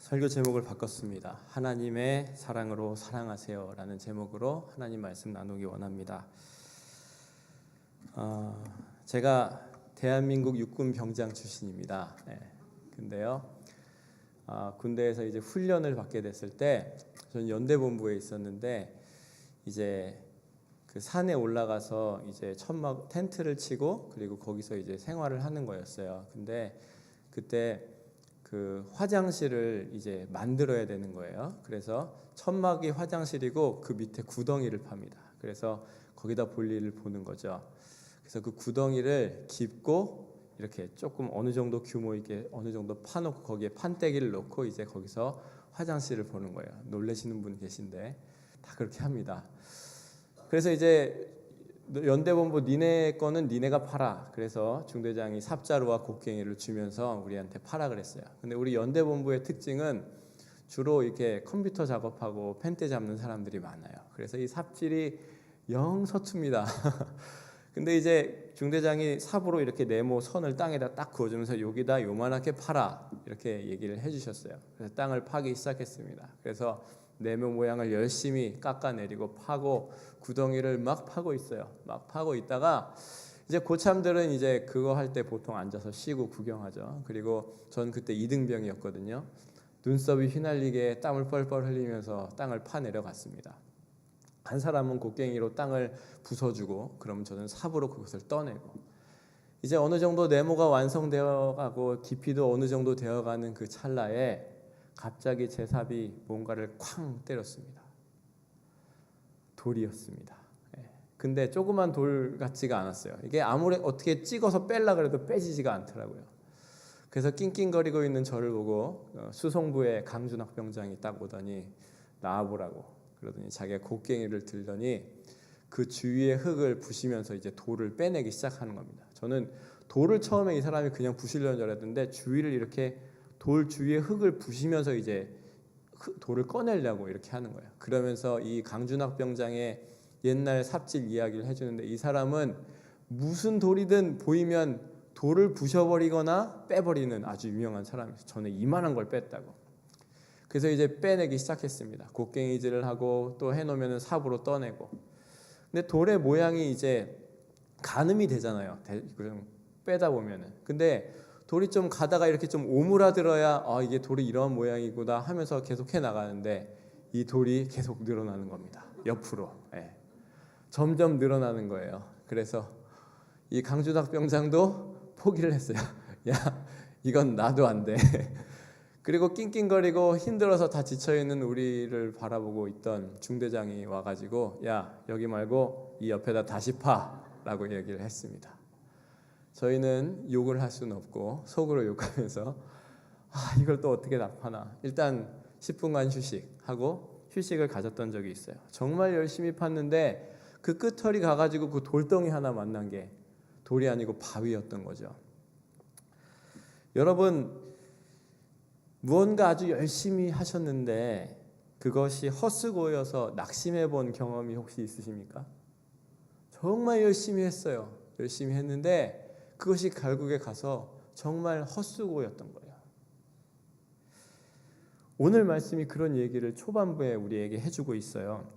설교 제목을 바꿨습니다. 하나님의 사랑으로 사랑하세요 라는 제목으로 하나님 말씀 나누기 원합니다. 제가 대한민국 육군 병장 출신입니다. 근데요, 군대에서 이제 훈련을 받게 됐을 때 저는 연대본부에 있었는데 이제 그 산에 올라가서 이제 천막 텐트를 치고 그리고 거기서 이제 생활을 하는 거였어요. 근데 그때 그 화장실을 이제 만들어야 되는 거예요. 그래서 천막이 화장실이고 그 밑에 구덩이를 팝니다. 그래서 거기다 볼일을 보는 거죠. 그래서 그 구덩이를 깊고 이렇게 조금 어느 정도 규모 있게 어느 정도 파놓고 거기에 판때기를 놓고 이제 거기서 화장실을 보는 거예요. 놀라시는 분 계신데 다 그렇게 합니다. 그래서 이제 연대본부 니네 거는 니네가 팔아. 그래서 중대장이 삽자루와 곡괭이를 주면서 우리한테 팔아 그랬어요. 근데 우리 연대본부의 특징은 주로 이렇게 컴퓨터 작업하고 펜대 잡는 사람들이 많아요. 그래서 이 삽질이 영 서툽니다. 근데 이제 중대장이 삽으로 이렇게 네모 선을 땅에다 딱 그어주면서 여기다 요만하게 팔아 이렇게 얘기를 해주셨어요. 그래서 땅을 파기 시작했습니다. 그래서 네모 모양을 열심히 깎아내리고 파고 구덩이를 막 파고 있어요. 막 파고 있다가 이제 고참들은 이제 그거 할 때 보통 앉아서 쉬고 구경하죠. 그리고 전 그때 2등병이었거든요. 눈썹이 휘날리게 땀을 뻘뻘 흘리면서 땅을 파 내려갔습니다. 한 사람은 곡괭이로 땅을 부숴주고 그러면 저는 삽으로 그것을 떠내고 이제 어느 정도 네모가 완성되어 가고 깊이도 어느 정도 되어가는 그 찰나에 갑자기 제 삽이 뭔가를 쾅 때렸습니다. 돌이었습니다. 근데 조그만 돌 같지가 않았어요. 이게 아무리 어떻게 찍어서 뺄라 그래도 빼지지가 않더라고요. 그래서 낑낑거리고 있는 저를 보고 수송부의 강준학 병장이 딱 오더니 나와보라고 그러더니 자기가 곡괭이를 들더니 그 주위의 흙을 부시면서 이제 돌을 빼내기 시작하는 겁니다. 저는 돌을 처음에 이 사람이 그냥 부시려는 줄 알았는데 주위를 이렇게 돌 주위에 흙을 부시면서 이제 돌을 꺼내려고 이렇게 하는 거예요. 그러면서 이 강준학 병장의 옛날 삽질 이야기를 해주는데 이 사람은 무슨 돌이든 보이면 돌을 부셔버리거나 빼버리는 아주 유명한 사람이에요. 저는 이만한 걸 뺐다고. 그래서 이제 빼내기 시작했습니다. 곡괭이질을 하고 또 해놓으면 삽으로 떠내고. 근데 돌의 모양이 이제 가늠이 되잖아요. 빼다 보면은. 근데 돌이 좀 가다가 이렇게 좀 오므라들어야 이게 돌이 이런 모양이구나 하면서 계속 해 나가는데 이 돌이 계속 늘어나는 겁니다. 옆으로. 점점 늘어나는 거예요. 그래서 이 강준학 병장도 포기를 했어요. 야, 이건 나도 안 돼. 그리고 낑낑거리고 힘들어서 다 지쳐있는 우리를 바라보고 있던 중대장이 와가지고 야, 여기 말고 이 옆에다 다시 파 라고 얘기를 했습니다. 저희는 욕을 할 수는 없고 속으로 욕하면서 이걸 또 어떻게 다 파나. 일단 10분간 휴식하고 휴식을 가졌던 적이 있어요. 정말 열심히 팠는데 그 끝털이 가가지고 그 돌덩이 하나 만난 게 돌이 아니고 바위였던 거죠. 여러분, 무언가 아주 열심히 하셨는데 그것이 헛수고여서 낙심해 본 경험이 혹시 있으십니까? 정말 열심히 했어요. 열심히 했는데 그것이 결국에 가서 정말 헛수고였던 거예요. 오늘 말씀이 그런 얘기를 초반부에 우리에게 해주고 있어요.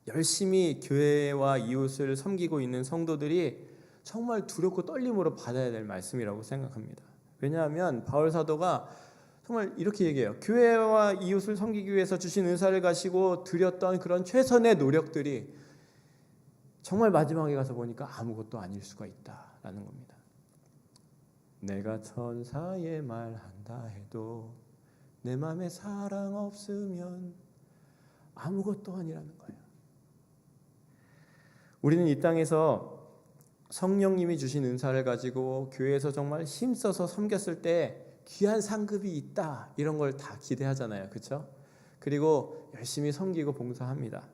열심히 교회와 이웃을 섬기고 있는 성도들이 정말 두렵고 떨림으로 받아야 될 말씀이라고 생각합니다. 왜냐하면 바울 사도가 정말 이렇게 얘기해요. 교회와 이웃을 섬기기 위해서 주신 은사를 가지고 드렸던 그런 최선의 노력들이 정말 마지막에 가서 보니까 아무것도 아닐 수가 있다라는 겁니다. 내가 천사의 말한다 해도 내 마음에 사랑 없으면 아무것도 아니라는 거예요. 우리는 이 땅에서 성령님이 주신 은사를 가지고 교회에서 정말 힘써서 섬겼을 때 귀한 상급이 있다 이런 걸 다 기대하잖아요. 그렇죠? 그리고 열심히 섬기고 봉사합니다.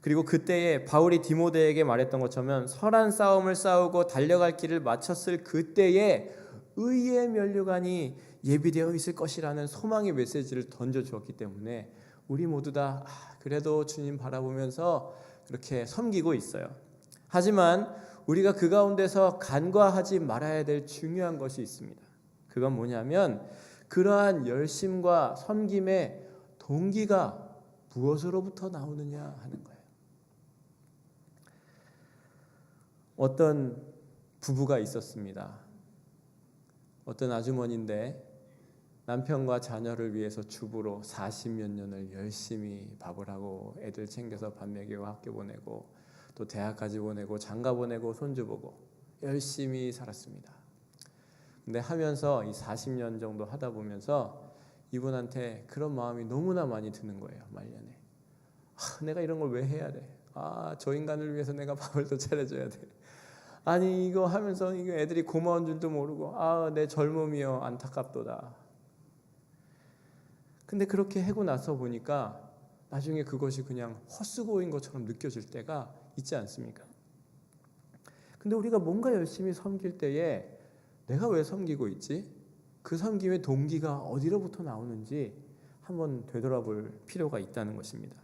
그리고 그때에 바울이 디모데에게 말했던 것처럼 선한 싸움을 싸우고 달려갈 길을 마쳤을 그때에 의의 면류관이 예비되어 있을 것이라는 소망의 메시지를 던져주었기 때문에 우리 모두 다 그래도 주님 바라보면서 그렇게 섬기고 있어요. 하지만 우리가 그 가운데서 간과하지 말아야 될 중요한 것이 있습니다. 그건 뭐냐면 그러한 열심과 섬김의 동기가 무엇으로부터 나오느냐 하는 거예요. 어떤 부부가 있었습니다. 어떤 아주머니인데 남편과 자녀를 위해서 주부로 40몇 년을 열심히 밥을 하고 애들 챙겨서 밥 먹이고 학교 보내고 또 대학까지 보내고 장가 보내고 손주 보고 열심히 살았습니다. 근데 하면서 이 40년 정도 하다 보면서 이분한테 그런 마음이 너무나 많이 드는 거예요. 말년에. 내가 이런 걸 왜 해야 돼? 저 인간을 위해서 내가 밥을 더 차려줘야 돼. 아니 이거 하면서 이거 애들이 고마운 줄도 모르고 내 젊음이여 안타깝도다. 근데 그렇게 하고 나서 보니까 나중에 그것이 그냥 헛수고인 것처럼 느껴질 때가 있지 않습니까? 근데 우리가 뭔가 열심히 섬길 때에 내가 왜 섬기고 있지? 그 섬김의 동기가 어디로부터 나오는지 한번 되돌아볼 필요가 있다는 것입니다.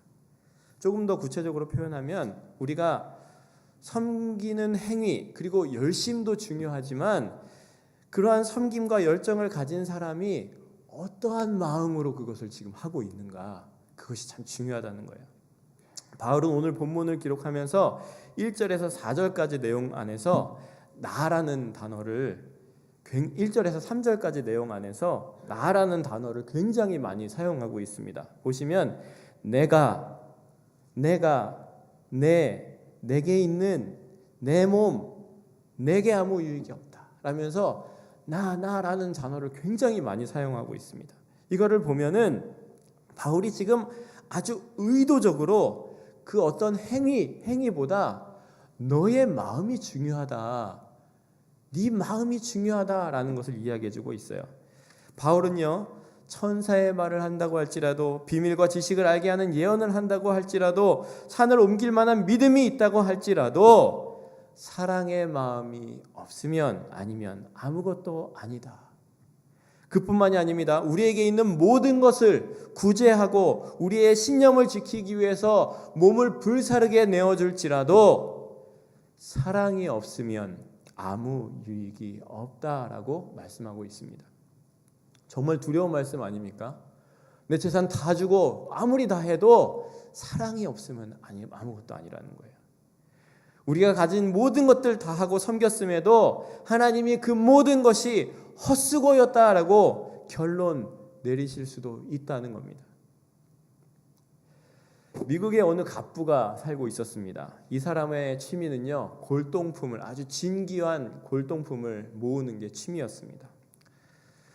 조금 더 구체적으로 표현하면 우리가 섬기는 행위 그리고 열심도 중요하지만 그러한 섬김과 열정을 가진 사람이 어떠한 마음으로 그것을 지금 하고 있는가, 그것이 참 중요하다는 거예요. 바울은 오늘 본문을 기록하면서 1절에서 4절까지 내용 안에서 나라는 단어를 1절에서 3절까지 내용 안에서 나라는 단어를 굉장히 많이 사용하고 있습니다. 보시면 내가 내게 있는 내 몸 내게 아무 유익이 없다 라면서 나라는 단어를 굉장히 많이 사용하고 있습니다. 이거를 보면은 바울이 지금 아주 의도적으로 그 어떤 행위보다 너의 마음이 중요하다, 네 마음이 중요하다라는 것을 이야기해주고 있어요. 바울은요, 천사의 말을 한다고 할지라도 비밀과 지식을 알게 하는 예언을 한다고 할지라도 산을 옮길 만한 믿음이 있다고 할지라도 사랑의 마음이 없으면 아니면 아무것도 아니다. 그뿐만이 아닙니다. 우리에게 있는 모든 것을 구제하고 우리의 신념을 지키기 위해서 몸을 불사르게 내어줄지라도 사랑이 없으면 아무 유익이 없다라고 말씀하고 있습니다. 정말 두려운 말씀 아닙니까? 내 재산 다 주고 아무리 다 해도 사랑이 없으면 아무것도 아니라는 거예요. 우리가 가진 모든 것들 다 하고 섬겼음에도 하나님이 그 모든 것이 헛수고였다라고 결론 내리실 수도 있다는 겁니다. 미국의 어느 갑부가 살고 있었습니다. 이 사람의 취미는요, 골동품을, 아주 진귀한 골동품을 모으는 게 취미였습니다.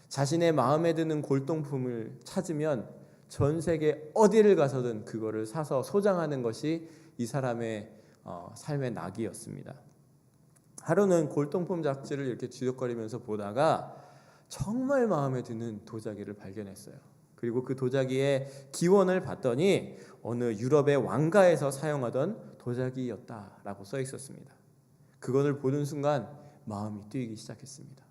자신의 마음에 드는 골동품을 찾으면 전 세계 어디를 가서든 그거를 사서 소장하는 것이 이 사람의 삶의 낙이었습니다. 하루는 골동품 잡지를 이렇게 뒤적거리면서 보다가 정말 마음에 드는 도자기를 발견했어요. 그리고 그 도자기의 기원을 봤더니 어느 유럽의 왕가에서 사용하던 도자기였다라고 써 있었습니다. 그것을 보는 순간 마음이 뛰기 시작했습니다.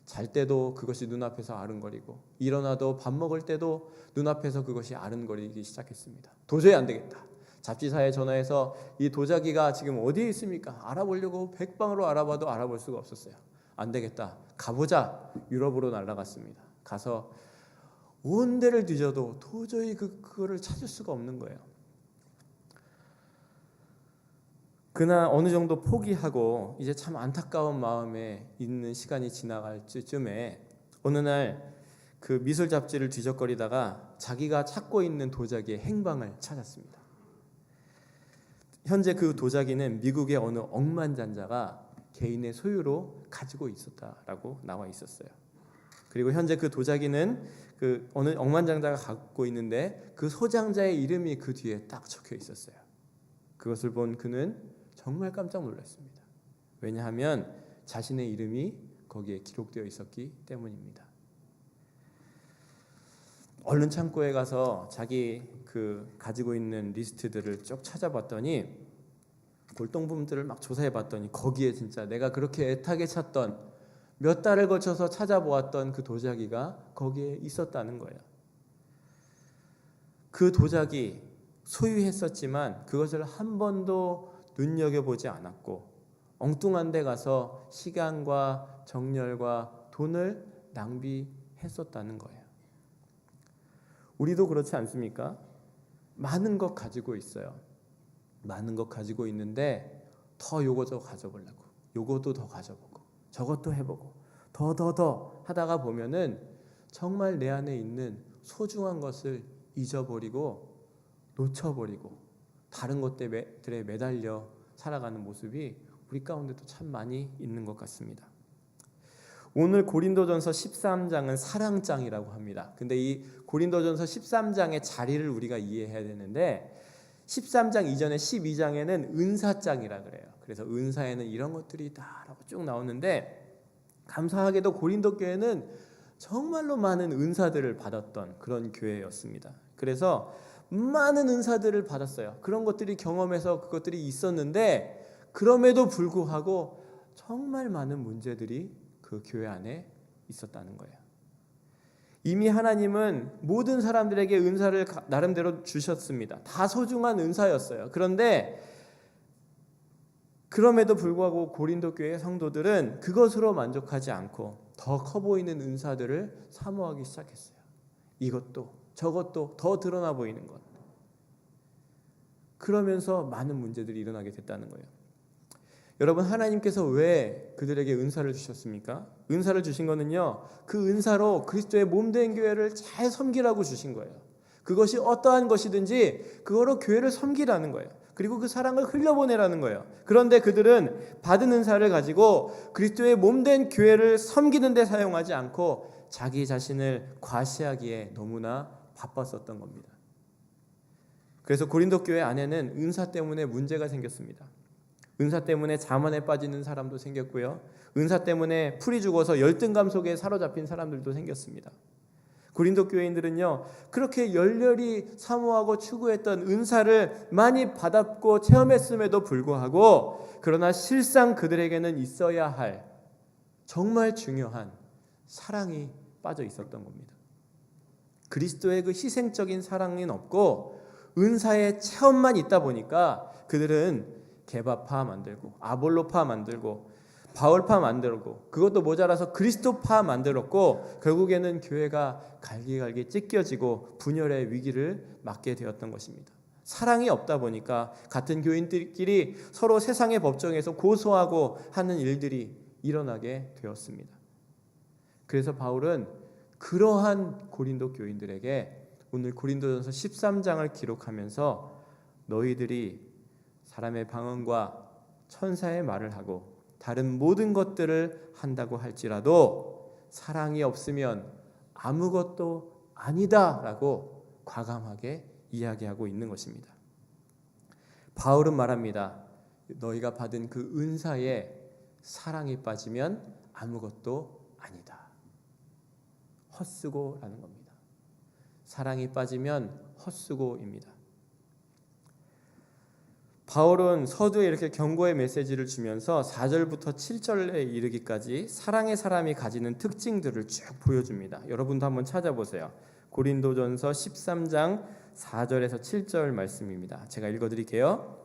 잘 때도 그것이 눈앞에서 아른거리고 일어나도 밥 먹을 때도 눈앞에서 그것이 아른거리기 시작했습니다. 도저히 안 되겠다. 잡지사에 전화해서 이 도자기가 지금 어디에 있습니까? 알아보려고 백방으로 알아봐도 알아볼 수가 없었어요. 안 되겠다. 가보자. 유럽으로 날아갔습니다. 가서 온 데를 뒤져도 도저히 그거를 찾을 수가 없는 거예요. 그나 어느 정도 포기하고 이제 참 안타까운 마음에 있는 시간이 지나갈 쯤에 어느 날 그 미술 잡지를 뒤적거리다가 자기가 찾고 있는 도자기의 행방을 찾았습니다. 현재 그 도자기는 미국의 어느 억만장자가 개인의 소유로 가지고 있었다라고 나와 있었어요. 그리고 현재 그 도자기는 그 어느 억만장자가 갖고 있는데 그 소장자의 이름이 그 뒤에 딱 적혀 있었어요. 그것을 본 그는 정말 깜짝 놀랐습니다. 왜냐하면 자신의 이름이 거기에 기록되어 있었기 때문입니다. 얼른 창고에 가서 자기 그 가지고 있는 리스트들을 쭉 찾아봤더니 골동품들을 막 조사해봤더니 거기에 진짜 내가 그렇게 애타게 찾던 몇 달을 거쳐서 찾아보았던 그 도자기가 거기에 있었다는 거예요. 그 도자기 소유했었지만 그것을 한 번도 눈여겨보지 않았고 엉뚱한 데 가서 시간과 정열과 돈을 낭비했던 했었다는 거예요. 우리도 그렇지 않습니까? 많은 것 가지고 있어요. 많은 것 가지고 있는데 더 요것도 가져보려고, 요것도 더 가져보고, 저것도 해보고, 더 하다가 보면은 정말 내 안에 있는 소중한 것을 잊어버리고 놓쳐버리고 다른 것들에 매달려 살아가는 모습이 우리 가운데도 참 많이 있는 것 같습니다. 오늘 고린도전서 13장은 사랑장이라고 합니다. 근데 이 고린도전서 13장의 자리를 우리가 이해해야 되는데 13장 이전에 12장에는 은사장이라 그래요. 그래서 은사에는 이런 것들이 있다라고 쭉 나오는데 감사하게도 고린도 교회는 정말로 많은 은사들을 받았던 그런 교회였습니다. 그래서 많은 은사들을 받았어요. 그런 것들이 경험해서 그것들이 있었는데 그럼에도 불구하고 정말 많은 문제들이 그 교회 안에 있었다는 거예요. 이미 하나님은 모든 사람들에게 은사를 나름대로 주셨습니다. 다 소중한 은사였어요. 그런데 그럼에도 불구하고 고린도 교회 성도들은 그것으로 만족하지 않고 더 커 보이는 은사들을 사모하기 시작했어요. 이것도 저것도 더 드러나 보이는 것. 그러면서 많은 문제들이 일어나게 됐다는 거예요. 여러분, 하나님께서 왜 그들에게 은사를 주셨습니까? 은사를 주신 거는요, 그 은사로 그리스도의 몸된 교회를 잘 섬기라고 주신 거예요. 그것이 어떠한 것이든지 그거로 교회를 섬기라는 거예요. 그리고 그 사랑을 흘려보내라는 거예요. 그런데 그들은 받은 은사를 가지고 그리스도의 몸된 교회를 섬기는 데 사용하지 않고 자기 자신을 과시하기에 너무나 바빴었던 겁니다. 그래서 고린도 교회 안에는 은사 때문에 문제가 생겼습니다. 은사 때문에 자만에 빠지는 사람도 생겼고요. 은사 때문에 풀이 죽어서 열등감 속에 사로잡힌 사람들도 생겼습니다. 고린도 교회인들은요, 그렇게 열렬히 사모하고 추구했던 은사를 많이 받았고 체험했음에도 불구하고 그러나 실상 그들에게는 있어야 할 정말 중요한 사랑이 빠져 있었던 겁니다. 그리스도의 그 희생적인 사랑은 없고 은사의 체험만 있다 보니까 그들은 게바파 만들고 아볼로파 만들고 바울파 만들고 그것도 모자라서 그리스도파 만들었고 결국에는 교회가 갈기갈기 찢겨지고 분열의 위기를 맞게 되었던 것입니다. 사랑이 없다 보니까 같은 교인들끼리 서로 세상의 법정에서 고소하고 하는 일들이 일어나게 되었습니다. 그래서 바울은 그러한 고린도 교인들에게 오늘 고린도전서 13장을 기록하면서 너희들이 사람의 방언과 천사의 말을 하고 다른 모든 것들을 한다고 할지라도 사랑이 없으면 아무것도 아니다라고 과감하게 이야기하고 있는 것입니다. 바울은 말합니다. 너희가 받은 그 은사에 사랑이 빠지면 아무것도 아니다. 헛수고라는 겁니다. 사랑이 빠지면 헛수고입니다. 바울은 서두에 이렇게 경고의 메시지를 주면서 4절부터 7절에 이르기까지 사랑의 사람이 가지는 특징들을 쭉 보여줍니다. 여러분도 한번 찾아보세요. 고린도전서 13장 4절에서 7절 말씀입니다. 제가 읽어드릴게요.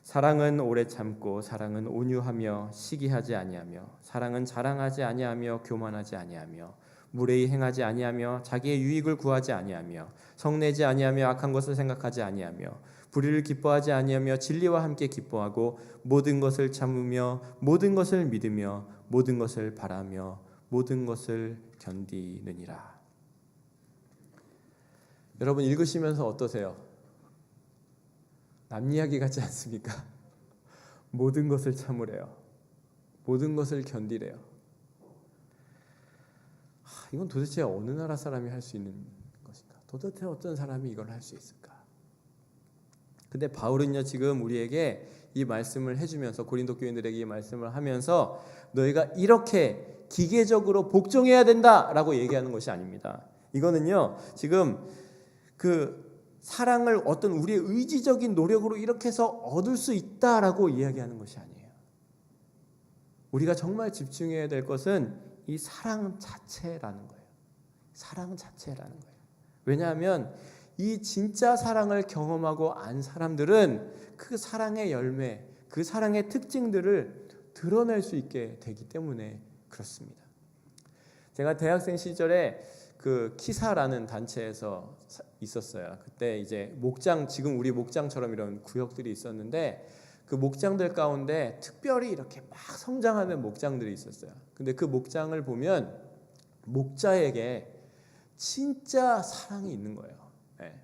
사랑은 오래 참고 사랑은 온유하며 시기하지 아니하며 사랑은 자랑하지 아니하며 교만하지 아니하며 무례히 행하지 아니하며 자기의 유익을 구하지 아니하며 성내지 아니하며 악한 것을 생각하지 아니하며 불의를 기뻐하지 아니하며 진리와 함께 기뻐하고 모든 것을 참으며 모든 것을 믿으며 모든 것을 바라며 모든 것을 견디느니라. 여러분 읽으시면서 어떠세요? 남 이야기 같지 않습니까? 모든 것을 참으래요. 모든 것을 견디래요. 이건 도대체 어느 나라 사람이 할 수 있는 것인가? 도대체 어떤 사람이 이걸 할 수 있을까? 근데 바울은요 지금 우리에게 이 말씀을 해주면서 고린도 교인들에게 이 말씀을 하면서 너희가 이렇게 기계적으로 복종해야 된다라고 얘기하는 것이 아닙니다. 이거는요 지금 그 사랑을 어떤 우리의 의지적인 노력으로 이렇게 해서 얻을 수 있다라고 이야기하는 것이 아니에요. 우리가 정말 집중해야 될 것은 이 사랑 자체라는 거예요. 사랑 자체라는 거예요. 왜냐하면 이 진짜 사랑을 경험하고 안 사람들은 그 사랑의 열매, 그 사랑의 특징들을 드러낼 수 있게 되기 때문에 그렇습니다. 제가 대학생 시절에 그 키사라는 단체에서 있었어요. 그때 이제 목장, 지금 우리 목장처럼 이런 구역들이 있었는데 그 목장들 가운데 특별히 이렇게 막 성장하는 목장들이 있었어요. 근데 그 목장을 보면 목자에게 진짜 사랑이 있는 거예요.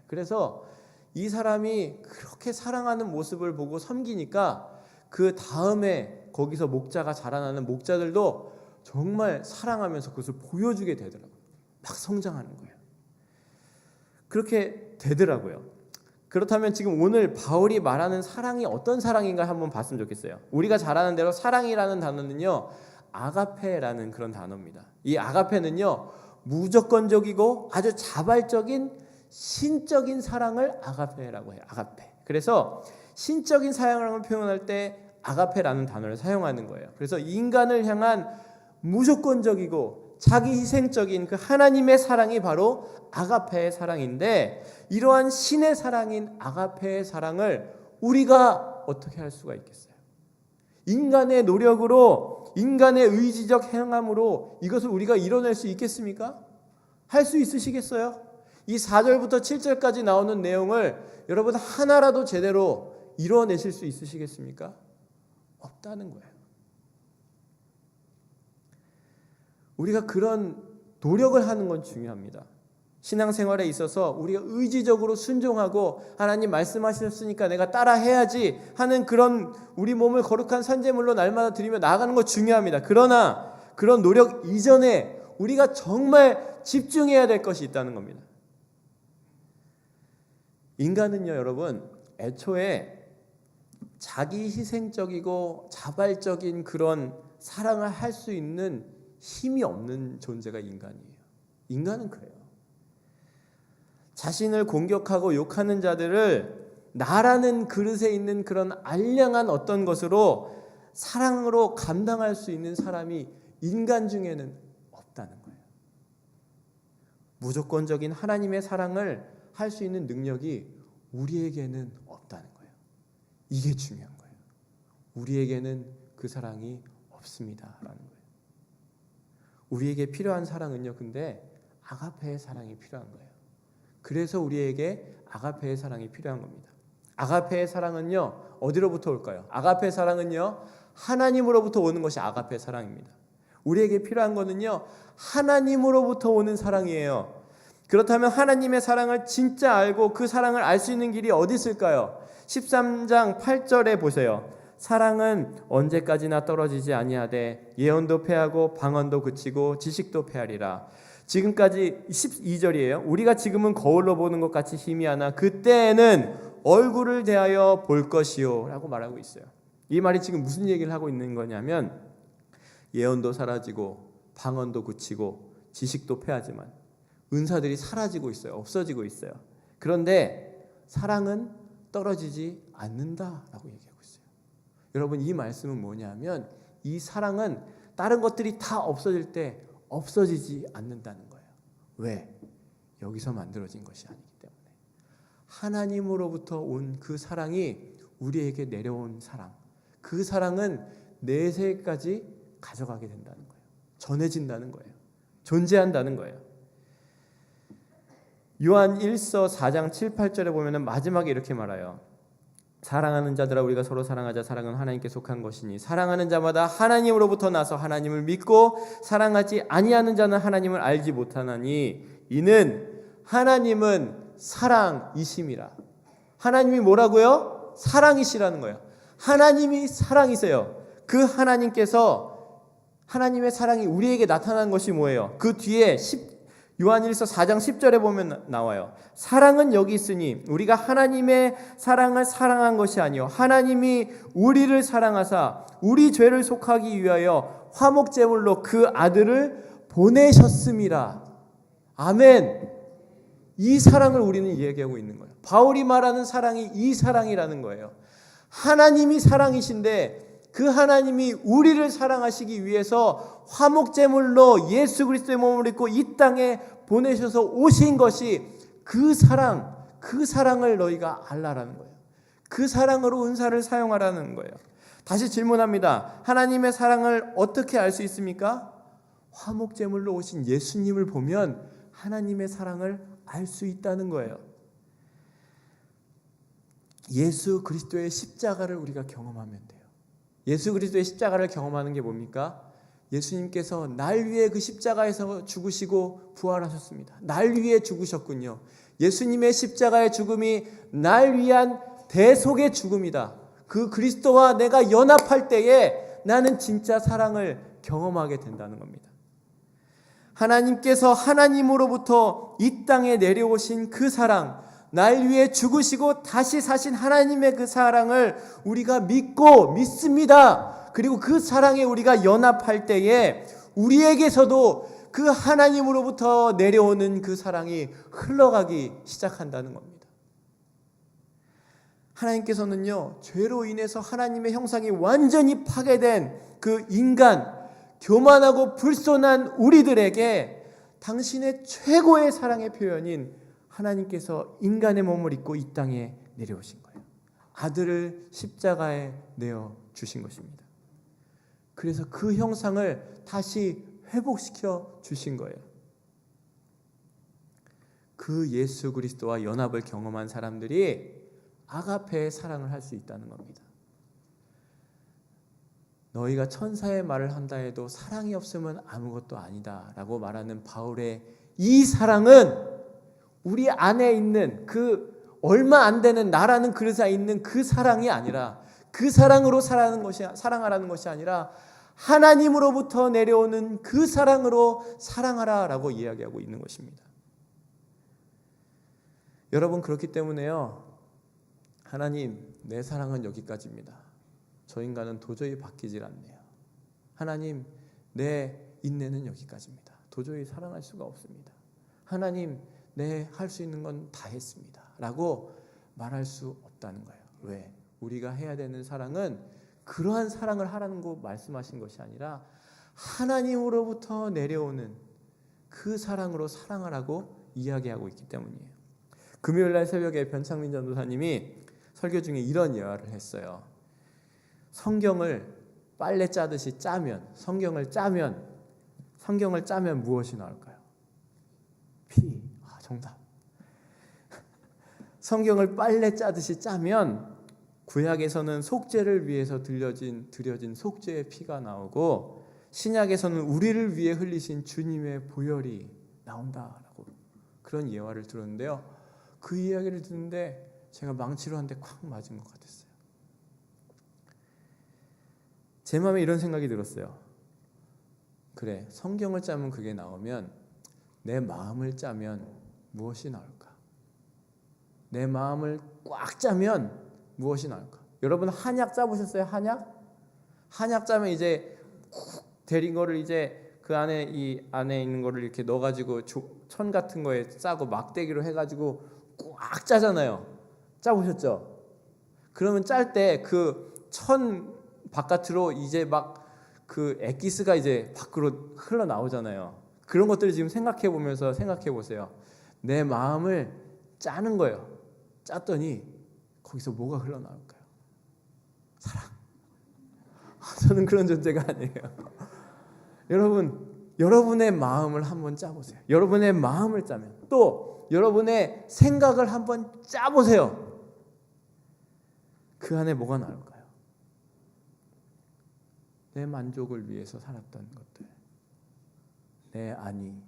그래서 이 사람이 그렇게 사랑하는 모습을 보고 섬기니까 그 다음에 거기서 목자가 자라나는 목자들도 정말 사랑하면서 그것을 보여주게 되더라고요. 막 성장하는 거예요. 그렇게 되더라고요. 그렇다면 지금 오늘 바울이 말하는 사랑이 어떤 사랑인가 한번 봤으면 좋겠어요. 우리가 잘 아는 대로 사랑이라는 단어는요, 아가페라는 그런 단어입니다. 이 아가페는요, 무조건적이고 아주 자발적인 신적인 사랑을 아가페라고 해요. 아가페. 그래서 신적인 사랑을 표현할 때 아가페라는 단어를 사용하는 거예요. 그래서 인간을 향한 무조건적이고 자기 희생적인 그 하나님의 사랑이 바로 아가페의 사랑인데, 이러한 신의 사랑인 아가페의 사랑을 우리가 어떻게 할 수가 있겠어요? 인간의 노력으로, 인간의 의지적 행함으로 이것을 우리가 이뤄낼 수 있겠습니까? 할 수 있으시겠어요? 이 4절부터 7절까지 나오는 내용을 여러분 하나라도 제대로 이뤄내실 수 있으시겠습니까? 없다는 거예요. 우리가 그런 노력을 하는 건 중요합니다. 신앙생활에 있어서 우리가 의지적으로 순종하고 하나님 말씀하셨으니까 내가 따라 해야지 하는 그런 우리 몸을 거룩한 산제물로 날마다 드리며 나아가는 거 중요합니다. 그러나 그런 노력 이전에 우리가 정말 집중해야 될 것이 있다는 겁니다. 인간은요, 여러분, 애초에 자기 희생적이고 자발적인 그런 사랑을 할 수 있는 힘이 없는 존재가 인간이에요. 인간은 그래요. 자신을 공격하고 욕하는 자들을 나라는 그릇에 있는 그런 알량한 어떤 것으로 사랑으로 감당할 수 있는 사람이 인간 중에는 없다는 거예요. 무조건적인 하나님의 사랑을 할 수 있는 능력이 우리에게는 없다는 거예요. 이게 중요한 거예요. 우리에게는 그 사랑이 없습니다라는 거예요. 우리에게 필요한 사랑은요, 근데 아가페의 사랑이 필요한 거예요. 그래서 우리에게 아가페의 사랑이 필요한 겁니다. 아가페의 사랑은요, 어디로부터 올까요? 아가페의 사랑은요, 하나님으로부터 오는 것이 아가페의 사랑입니다. 우리에게 필요한 거는요, 하나님으로부터 오는 사랑이에요. 그렇다면 하나님의 사랑을 진짜 알고 그 사랑을 알 수 있는 길이 어디 있을까요? 13장 8절에 보세요. 사랑은 언제까지나 떨어지지 아니하되 예언도 패하고 방언도 그치고 지식도 패하리라. 지금까지 12절이에요. 우리가 지금은 거울로 보는 것 같이 희미하나 그때에는 얼굴을 대하여 볼 것이요 라고 말하고 있어요. 이 말이 지금 무슨 얘기를 하고 있는 거냐면, 예언도 사라지고 방언도 그치고 지식도 패하지만 은사들이 사라지고 있어요. 없어지고 있어요. 그런데 사랑은 떨어지지 않는다라고 얘기하고 있어요. 여러분, 이 말씀은 뭐냐면 이 사랑은 다른 것들이 다 없어질 때 없어지지 않는다는 거예요. 왜? 여기서 만들어진 것이 아니기 때문에. 하나님으로부터 온 그 사랑이 우리에게 내려온 사랑, 그 사랑은 내세까지 가져가게 된다는 거예요. 전해진다는 거예요. 존재한다는 거예요. 요한 1서 4장 7, 8절에 보면 마지막에 이렇게 말해요. 사랑하는 자들아 우리가 서로 사랑하자. 사랑은 하나님께 속한 것이니 사랑하는 자마다 하나님으로부터 나서 하나님을 믿고 사랑하지 아니하는 자는 하나님을 알지 못하나니 이는 하나님은 사랑이심이라. 하나님이 뭐라고요? 사랑이시라는 거예요. 하나님이 사랑이세요. 그 하나님께서, 하나님의 사랑이 우리에게 나타난 것이 뭐예요? 그 뒤에 요한일서 4장 10절에 보면 나와요. 사랑은 여기 있으니 우리가 하나님의 사랑을 사랑한 것이 아니요 하나님이 우리를 사랑하사 우리 죄를 속하기 위하여 화목제물로 그 아들을 보내셨음이라. 아멘. 이 사랑을 우리는 얘기하고 있는 거예요. 바울이 말하는 사랑이 이 사랑이라는 거예요. 하나님이 사랑이신데 그 하나님이 우리를 사랑하시기 위해서 화목제물로 예수 그리스도의 몸을 입고 이 땅에 보내셔서 오신 것이 그 사랑, 그 사랑을 너희가 알라라는 거예요. 그 사랑으로 은사를 사용하라는 거예요. 다시 질문합니다. 하나님의 사랑을 어떻게 알 수 있습니까? 화목제물로 오신 예수님을 보면 하나님의 사랑을 알 수 있다는 거예요. 예수 그리스도의 십자가를 우리가 경험하면 돼요. 예수 그리스도의 십자가를 경험하는 게 뭡니까? 예수님께서 날 위해 그 십자가에서 죽으시고 부활하셨습니다. 날 위해 죽으셨군요. 예수님의 십자가의 죽음이 날 위한 대속의 죽음이다. 그 그리스도와 내가 연합할 때에 나는 진짜 사랑을 경험하게 된다는 겁니다. 하나님께서 하나님으로부터 이 땅에 내려오신 그 사랑, 날 위해 죽으시고 다시 사신 하나님의 그 사랑을 우리가 믿습니다. 그리고 그 사랑에 우리가 연합할 때에 우리에게서도 그 하나님으로부터 내려오는 그 사랑이 흘러가기 시작한다는 겁니다. 하나님께서는요, 죄로 인해서 하나님의 형상이 완전히 파괴된 그 인간, 교만하고 불손한 우리들에게 당신의 최고의 사랑의 표현인 하나님께서 인간의 몸을 입고 이 땅에 내려오신 거예요. 아들을 십자가에 내어 주신 것입니다. 그래서 그 형상을 다시 회복시켜 주신 거예요. 그 예수 그리스도와 연합을 경험한 사람들이 아가페의 사랑을 할 수 있다는 겁니다. 너희가 천사의 말을 한다 해도 사랑이 없으면 아무것도 아니다 라고 말하는 바울의 이 사랑은 우리 안에 있는 그 얼마 안 되는 나라는 그릇에 있는 그 사랑이 아니라, 그 사랑으로 사랑하라는 것이 아니라 하나님으로부터 내려오는 그 사랑으로 사랑하라라고 이야기하고 있는 것입니다. 여러분, 그렇기 때문에요, 하나님, 내 사랑은 여기까지입니다. 저 인간은 도저히 바뀌질 않네요. 하나님, 내 인내는 여기까지입니다. 도저히 사랑할 수가 없습니다. 하나님, 내 할 수 있는 건 다 했습니다 라고 말할 수 없다는 거예요. 왜? 우리가 해야 되는 사랑은 그러한 사랑을 하라는 거 말씀하신 것이 아니라 하나님으로부터 내려오는 그 사랑으로 사랑하라고 이야기하고 있기 때문이에요. 금요일날 새벽에 변창민 전도사님이 설교 중에 이런 예화를 했어요. 성경을 빨래 짜듯이 짜면, 성경을 짜면 무엇이 나올까요? 피. 정답. 성경을 빨래 짜듯이 짜면 구약에서는 속죄를 위해서 드려진 속죄의 피가 나오고, 신약에서는 우리를 위해 흘리신 주님의 보혈이 나온다라고 그런 예화를 들었는데요. 그 이야기를 듣는데 제가 망치로 한 대 콱 맞은 것 같았어요. 제 마음에 이런 생각이 들었어요. 그래, 성경을 짜면 그게 나오면 내 마음을 짜면 무엇이 나올까? 내 마음을 꽉 짜면 무엇이 나올까? 여러분, 한약 짜보셨어요? 한약 짜면 이제 쿡 데린 거를 이제 그 안에 이 안에 있는 거를 이렇게 넣어가지고 천 같은 거에 짜고 막대기로 해가지고 꽉 짜잖아요. 짜보셨죠? 그러면 짤 때 그 천 바깥으로 이제 막 그 액기스가 이제 밖으로 흘러나오잖아요. 그런 것들을 지금 생각해 보세요. 내 마음을 짜는 거예요. 짰더니 거기서 뭐가 흘러나올까요? 사랑. 저는 그런 존재가 아니에요. 여러분의 마음을 한번 짜보세요. 여러분의 마음을 짜면, 또 여러분의 생각을 한번 짜보세요. 그 안에 뭐가 나올까요? 내 만족을 위해서 살았던 것들, 내 아니,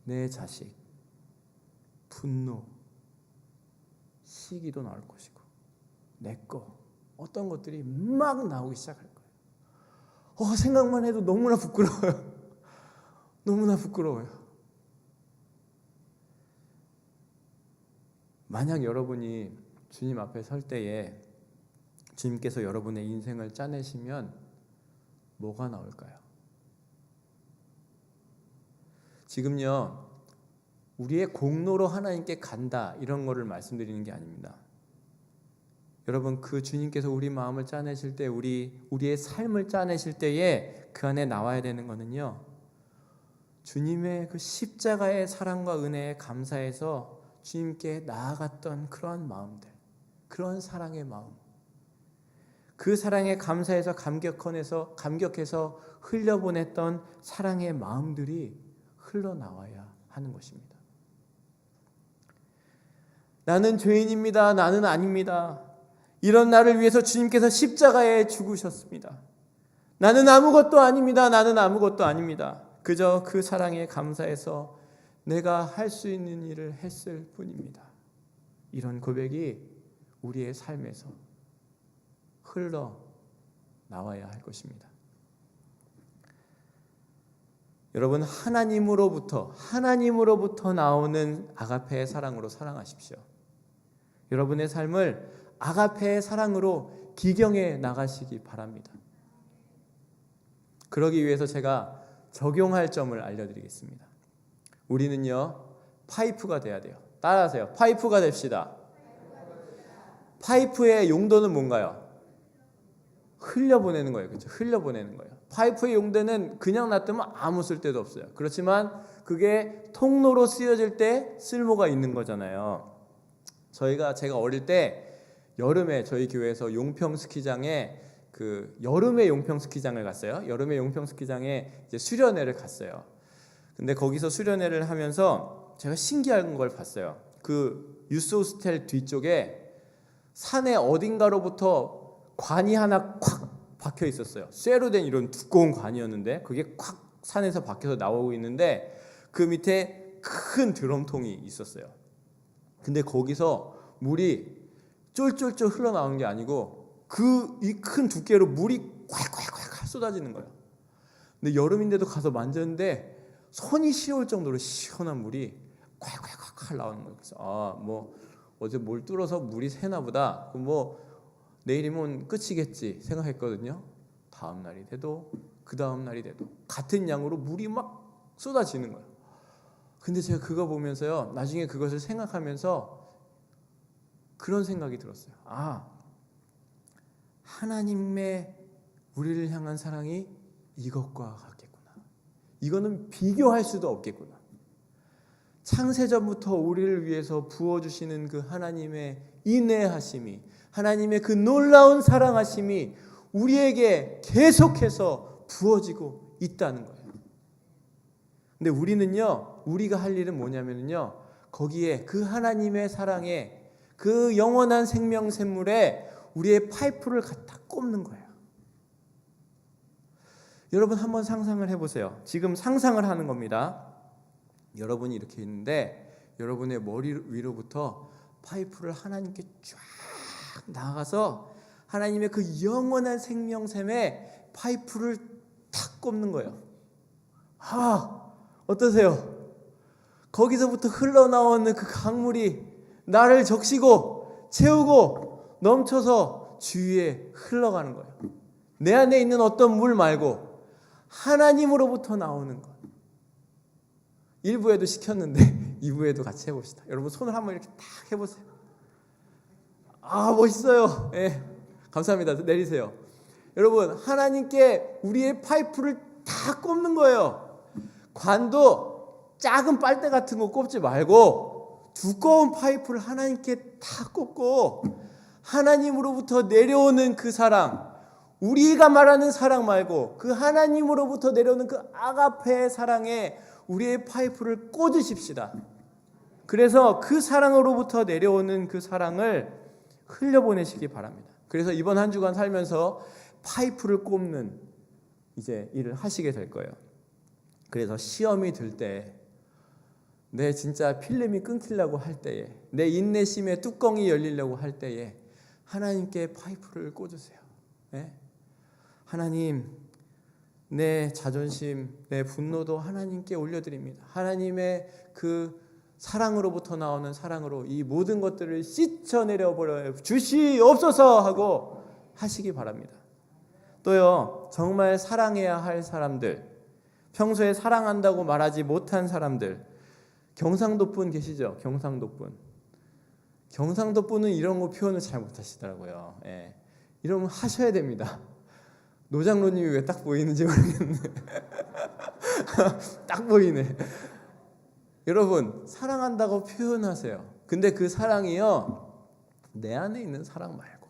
내 자식, 분노, 시기도 나올 것이고, 내 거, 어떤 것들이 막 나오기 시작할 거예요. 생각만 해도 너무나 부끄러워요. 너무나 부끄러워요. 만약 여러분이 주님 앞에 설 때에 주님께서 여러분의 인생을 짜내시면 뭐가 나올까요? 지금요, 우리의 공로로 하나님께 간다 이런 거를 말씀드리는 게 아닙니다. 여러분, 그 주님께서 우리 마음을 짜내실 때, 우리의 삶을 짜내실 때에 그 안에 나와야 되는 거는요, 주님의 그 십자가의 사랑과 은혜에 감사해서 주님께 나아갔던 그러한 마음들, 그런 사랑의 마음, 그 사랑에 감사해서 감격해서 흘려보냈던 사랑의 마음들이 흘러나와야 하는 것입니다. 나는 죄인입니다. 나는 아닙니다. 이런 나를 위해서 주님께서 십자가에 죽으셨습니다. 나는 아무것도 아닙니다. 나는 아무것도 아닙니다. 그저 그 사랑에 감사해서 내가 할 수 있는 일을 했을 뿐입니다. 이런 고백이 우리의 삶에서 흘러나와야 할 것입니다. 여러분, 하나님으로부터 나오는 아가페의 사랑으로 사랑하십시오. 여러분의 삶을 아가페의 사랑으로 기경해 나가시기 바랍니다. 그러기 위해서 제가 적용할 점을 알려드리겠습니다. 우리는요, 파이프가 돼야 돼요. 따라하세요. 파이프가 됩시다. 파이프의 용도는 뭔가요? 흘려보내는 거예요. 그렇죠? 흘려보내는 거예요. 파이프의 용도는 그냥 놔두면 아무 쓸데도 없어요. 그렇지만 그게 통로로 쓰여질 때 쓸모가 있는 거잖아요. 제가 어릴 때 여름에 저희 교회에서 용평 스키장에 여름의 용평 스키장을 갔어요. 여름의 용평 스키장에 이제 수련회를 갔어요. 근데 거기서 수련회를 하면서 제가 신기한 걸 봤어요. 그 유스 호스텔 뒤쪽에 산의 어딘가로부터 관이 하나 콱 박혀 있었어요. 쇠로 된 이런 두꺼운 관이었는데 그게 콱 산에서 박혀서 나오고 있는데 그 밑에 큰 드럼통이 있었어요. 근데 거기서 물이 쫄쫄쫄 흘러나오는 게 아니고 이 큰 두께로 물이 콸콸콸 쏟아지는 거예요. 근데 여름인데도 가서 만졌는데 손이 시려울 정도로 시원한 물이 콸콸콸 나오는 거예요. 그래서 어제 뭘 뚫어서 물이 새나 보다. 내일이면 끝이겠지 생각했거든요. 다음 날이 돼도 그 다음 날이 돼도 같은 양으로 물이 막 쏟아지는 거예요. 근데 제가 그거 보면서요, 나중에 그것을 생각하면서 그런 생각이 들었어요. 하나님의 우리를 향한 사랑이 이것과 같겠구나. 이거는 비교할 수도 없겠구나. 창세전부터 우리를 위해서 부어주시는 그 하나님의 인내하심이, 하나님의 그 놀라운 사랑하심이 우리에게 계속해서 부어지고 있다는 거예요. 근데 우리가 할 일은 뭐냐면요, 거기에 그 하나님의 사랑에 그 영원한 생명샘물에 우리의 파이프를 갖다 꼽는 거예요. 여러분 한번 상상을 해보세요. 지금 상상을 하는 겁니다. 여러분이 이렇게 있는데 여러분의 머리 위로부터 파이프를 하나님께 쫙 나가서 하나님의 그 영원한 생명샘에 파이프를 탁 꼽는 거예요. 어떠세요? 거기서부터 흘러나오는 그 강물이 나를 적시고 채우고 넘쳐서 주위에 흘러가는 거예요. 내 안에 있는 어떤 물 말고 하나님으로부터 나오는 것. 1부에도 시켰는데 2부에도 같이 해봅시다. 여러분 손을 한번 이렇게 딱 해보세요. 멋있어요. 예, 감사합니다. 내리세요. 여러분, 하나님께 우리의 파이프를 다 꼽는 거예요. 관도 작은 빨대 같은 거 꼽지 말고 두꺼운 파이프를 하나님께 다 꼽고 하나님으로부터 내려오는 그 사랑, 우리가 말하는 사랑 말고 그 하나님으로부터 내려오는 그 아가페의 사랑에 우리의 파이프를 꽂으십시다. 그래서 그 사랑으로부터 내려오는 그 사랑을 흘려보내시기 바랍니다. 그래서 이번 한 주간 살면서 파이프를 꼽는 이제 일을 하시게 될 거예요. 그래서 시험이 들 때, 내 진짜 필름이 끊기려고 할 때에, 내 인내심의 뚜껑이 열리려고 할 때에 하나님께 파이프를 꽂으세요. 네? 하나님, 내 자존심, 내 분노도 하나님께 올려드립니다. 하나님의 그 사랑으로부터 나오는 사랑으로 이 모든 것들을 씻어내려 버려 주시옵소서 하고 하시기 바랍니다. 또요, 정말 사랑해야 할 사람들, 평소에 사랑한다고 말하지 못한 사람들, 경상도 분 계시죠? 경상도 분은 이런 거 표현을 잘 못하시더라고요. 예. 이러면 하셔야 됩니다. 노장로님이 왜 딱 보이는지 모르겠네. 딱 보이네. 여러분, 사랑한다고 표현하세요. 근데 그 사랑이요, 내 안에 있는 사랑 말고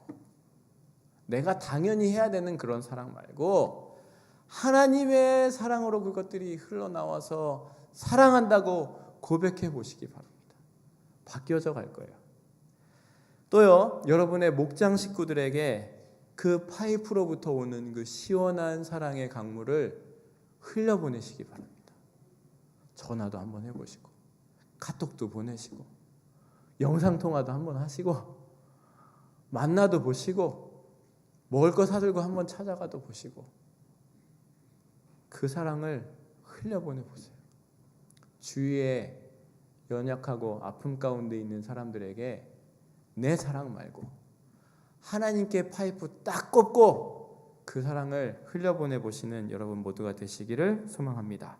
내가 당연히 해야 되는 그런 사랑 말고 하나님의 사랑으로 그것들이 흘러나와서 사랑한다고 고백해 보시기 바랍니다. 바뀌어져 갈 거예요. 또요, 여러분의 목장 식구들에게 그 파이프로부터 오는 그 시원한 사랑의 강물을 흘려보내시기 바랍니다. 전화도 한번 해보시고, 카톡도 보내시고, 영상통화도 한번 하시고, 만나도 보시고, 먹을 거 사들고 한번 찾아가도 보시고, 그 사랑을 흘려보내보세요. 주위에 연약하고 아픔 가운데 있는 사람들에게 내 사랑 말고 하나님께 파이프 딱 꼽고 그 사랑을 흘려보내보시는 여러분 모두가 되시기를 소망합니다.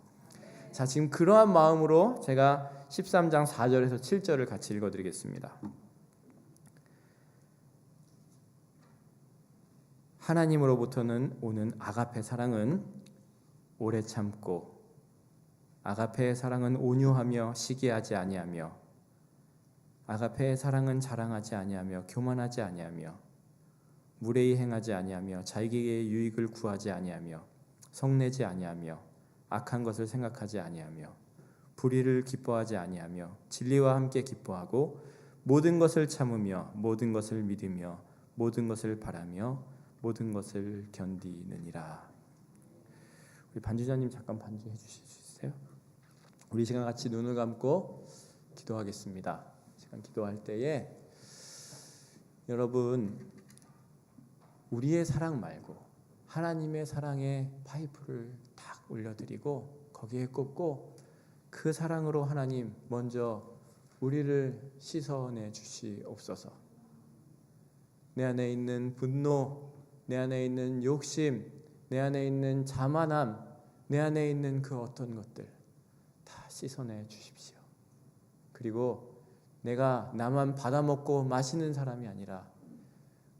자, 지금 그러한 마음으로 제가 13장 4절에서 7절을 같이 읽어드리겠습니다. 하나님으로부터는 오는 아가페 사랑은 오래 참고, 아가페의 사랑은 온유하며 시기하지 아니하며, 아가페의 사랑은 자랑하지 아니하며 교만하지 아니하며, 무례히 행하지 아니하며, 자기에게 유익을 구하지 아니하며, 성내지 아니하며, 악한 것을 생각하지 아니하며, 불의를 기뻐하지 아니하며, 진리와 함께 기뻐하고, 모든 것을 참으며, 모든 것을 믿으며, 모든 것을 바라며, 모든 것을 견디느니라. 우리 반주자님 잠깐 반주해 주실 수 있어요? 우리 시간 같이 눈을 감고 기도하겠습니다. 시간 기도할 때에 여러분, 우리의 사랑 말고 하나님의 사랑의 파이프를 탁 올려드리고 거기에 꽂고 그 사랑으로 하나님 먼저 우리를 씻어내 주시옵소서. 내 안에 있는 분노, 내 안에 있는 욕심, 내 안에 있는 자만함, 내 안에 있는 그 어떤 것들 다 씻어내 주십시오. 그리고 내가 나만 받아먹고 마시는 사람이 아니라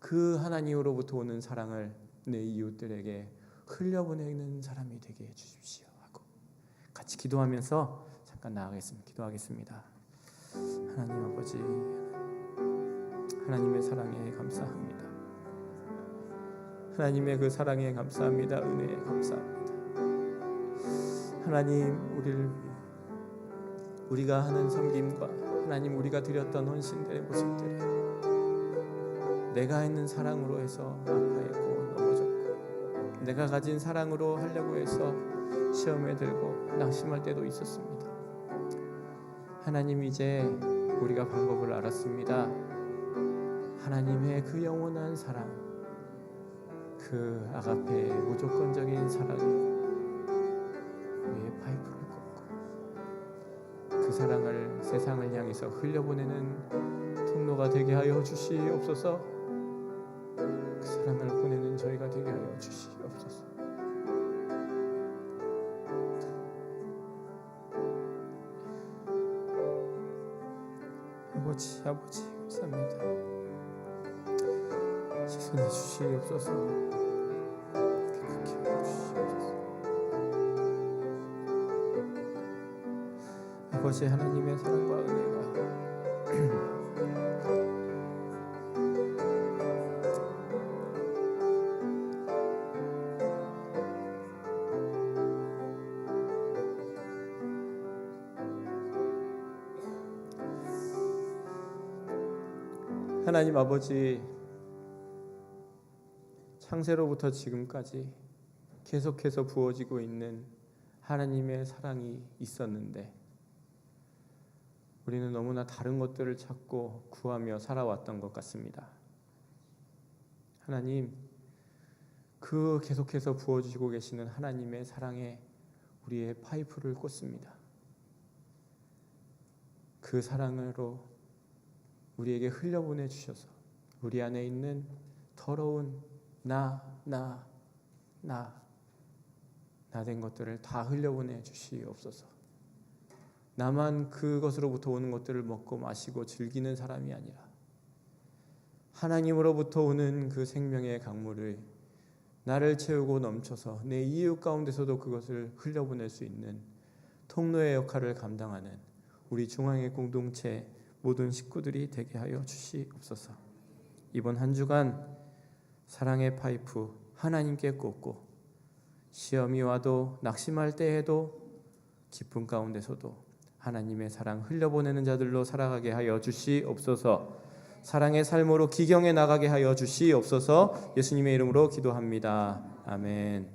그 하나님으로부터 오는 사랑을 내 이웃들에게 흘려보내는 사람이 되게 해주십시오 하고 같이 기도하면서 잠깐 나아가겠습니다. 기도하겠습니다. 하나님 아버지, 하나님의 사랑에 감사합니다. 하나님의 그 사랑에 감사합니다. 은혜에 감사합니다. 하나님, 우리가 하는 섬김과 하나님 우리가 드렸던 헌신들의 모습들이 내가 있는 사랑으로 해서 아파했고 넘어졌고, 내가 가진 사랑으로 하려고 해서 시험에 들고 낙심할 때도 있었습니다. 하나님, 이제 우리가 방법을 알았습니다. 하나님의 그 영원한 사랑, 그 아가페의 무조건적인 사랑이 우리의 파이프를 꽂고 그 사랑을 세상을 향해서 흘려보내는 통로가 되게 하여 주시옵소서. 그 사랑을 보내는 저희가 되게 하여 주시옵소서. 아버지 감사합니다. 씻어내 주시옵소서. 깨끗게 하여 주시옵소서. 아버지 하나님의 사랑과 은혜가 하나님 아버지, 창세로부터 지금까지 계속해서 부어지고 있는 하나님의 사랑이 있었는데 우리는 너무나 다른 것들을 찾고 구하며 살아왔던 것 같습니다. 하나님, 그 계속해서 부어주시고 계시는 하나님의 사랑에 우리의 파이프를 꽂습니다. 그 사랑으로 우리에게 흘려보내 주셔서 우리 안에 있는 더러운 나 된 것들을 다 흘려보내 주시옵소서. 나만 그것으로부터 오는 것들을 먹고 마시고 즐기는 사람이 아니라 하나님으로부터 오는 그 생명의 강물을 나를 채우고 넘쳐서 내 이웃 가운데서도 그것을 흘려보낼 수 있는 통로의 역할을 감당하는 우리 중앙의 공동체 모든 식구들이 되게 하여 주시옵소서. 이번 한 주간 사랑의 파이프 하나님께 꽂고 시험이 와도 낙심할 때에도 기쁨 가운데서도 하나님의 사랑 흘려보내는 자들로 살아가게 하여 주시옵소서. 사랑의 삶으로 기경에 나가게 하여 주시옵소서. 예수님의 이름으로 기도합니다. 아멘.